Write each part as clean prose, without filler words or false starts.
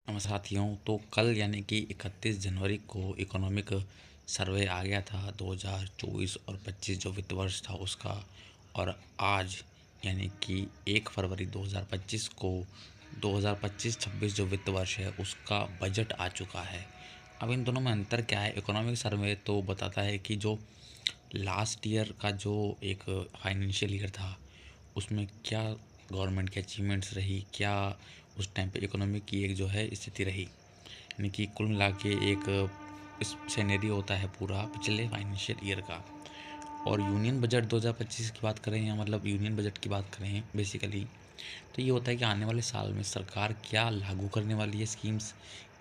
साथियों, तो कल यानी कि 31 जनवरी को इकोनॉमिक सर्वे आ गया था 2024 और 25 जो वित्त वर्ष था उसका। और आज यानी कि 1 फरवरी 2025 को 2025-26 जो वित्त वर्ष है उसका बजट आ चुका है। अब इन दोनों में अंतर क्या है? इकोनॉमिक सर्वे तो बताता है कि जो लास्ट ईयर का जो एक फाइनेंशियल ईयर था उसमें क्या गवर्नमेंट की अचीवमेंट्स रही, क्या उस टाइम पे इकोनॉमी की एक जो है स्थिति रही, यानी कि कुल मिला के एक इस सिनेरियो होता है पूरा पिछले फाइनेंशियल ईयर का। और यूनियन बजट 2025 की बात करें या मतलब यूनियन बजट की बात करें बेसिकली, तो ये होता है कि आने वाले साल में सरकार क्या लागू करने वाली है स्कीम्स,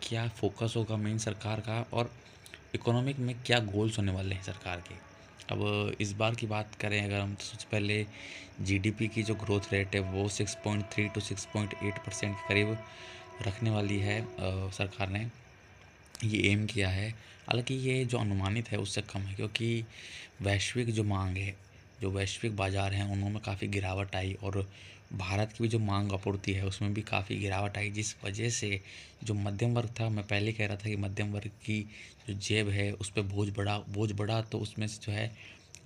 क्या फोकस होगा मेन सरकार का, और इकोनॉमिक में क्या गोल्स होने वाले हैं सरकार के। अब इस बार की बात करें अगर हम, तो सबसे पहले जीडीपी की जो ग्रोथ रेट है वो 6.3 to 6.8% के करीब रखने वाली है। सरकार ने ये एम किया है। हालांकि ये जो अनुमानित है उससे कम है, क्योंकि वैश्विक जो मांग है, जो वैश्विक बाज़ार हैं उनमें काफ़ी गिरावट आई, और भारत की भी जो मांग आपूर्ति है उसमें भी काफ़ी गिरावट आई, जिस वजह से जो मध्यम वर्ग था, मैं पहले कह रहा था कि मध्यम वर्ग की जो जेब है उस पर बोझ बढ़ा, तो उसमें से जो है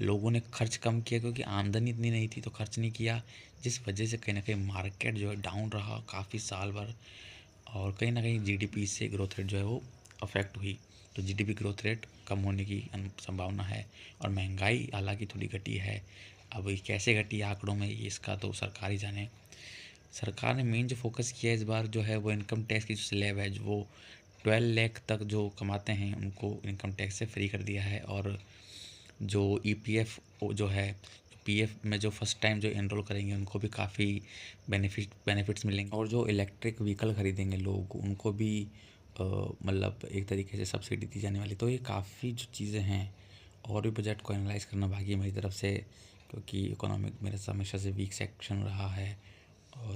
लोगों ने खर्च कम किया, क्योंकि आमदनी इतनी नहीं थी तो खर्च नहीं किया, जिस वजह से कहीं ना कहीं मार्केट जो है डाउन रहा काफ़ी साल भर, और कहीं ना कहीं जीडीपी से ग्रोथ रेट जो है वो अफेक्ट हुई। तो जीडीपी ग्रोथ रेट कम होने की संभावना है, और महंगाई हालांकि थोड़ी घटी है। अब ये कैसे घटी आंकड़ों में, ये इसका तो सरकार ही जाने। सरकार ने मेन जो फोकस किया है इस बार जो है वो इनकम टैक्स की जो स्लैब है, जो वो 12 लाख तक जो कमाते हैं उनको इनकम टैक्स से फ्री कर दिया है। और जो ईपीएफ जो है, पीएफ में जो फर्स्ट टाइम जो एनरोल करेंगे उनको भी काफ़ी बेनिफिट्स मिलेंगे, और जो इलेक्ट्रिक व्हीकल खरीदेंगे लोग उनको भी मतलब एक तरीके से सब्सिडी दी जाने वाली। तो ये काफ़ी जो चीज़ें हैं, और भी बजट को एनालाइज करना बाकी है मेरी तरफ से, क्योंकि इकोनॉमिक मेरे हमेशा से वीक सेक्शन रहा है।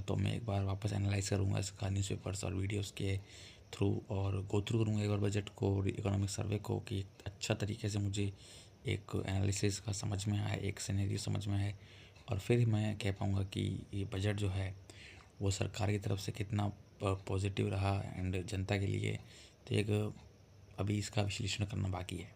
तो मैं एक बार वापस एनालाइज करूँगा इसका न्यूज़पेपर्स और वीडियोस के थ्रू, और गो थ्रू करूँगा एक बार बजट को और इकोनॉमिक सर्वे को, कि एक अच्छा तरीके से मुझे एक एनालिसिस का समझ में आए, एक सिनेरियो समझ में आए, और फिर मैं कह पाऊँगा कि ये बजट जो है वो सरकार की तरफ से कितना पॉजिटिव रहा एंड जनता के लिए। तो एक अभी इसका विश्लेषण करना बाकी है।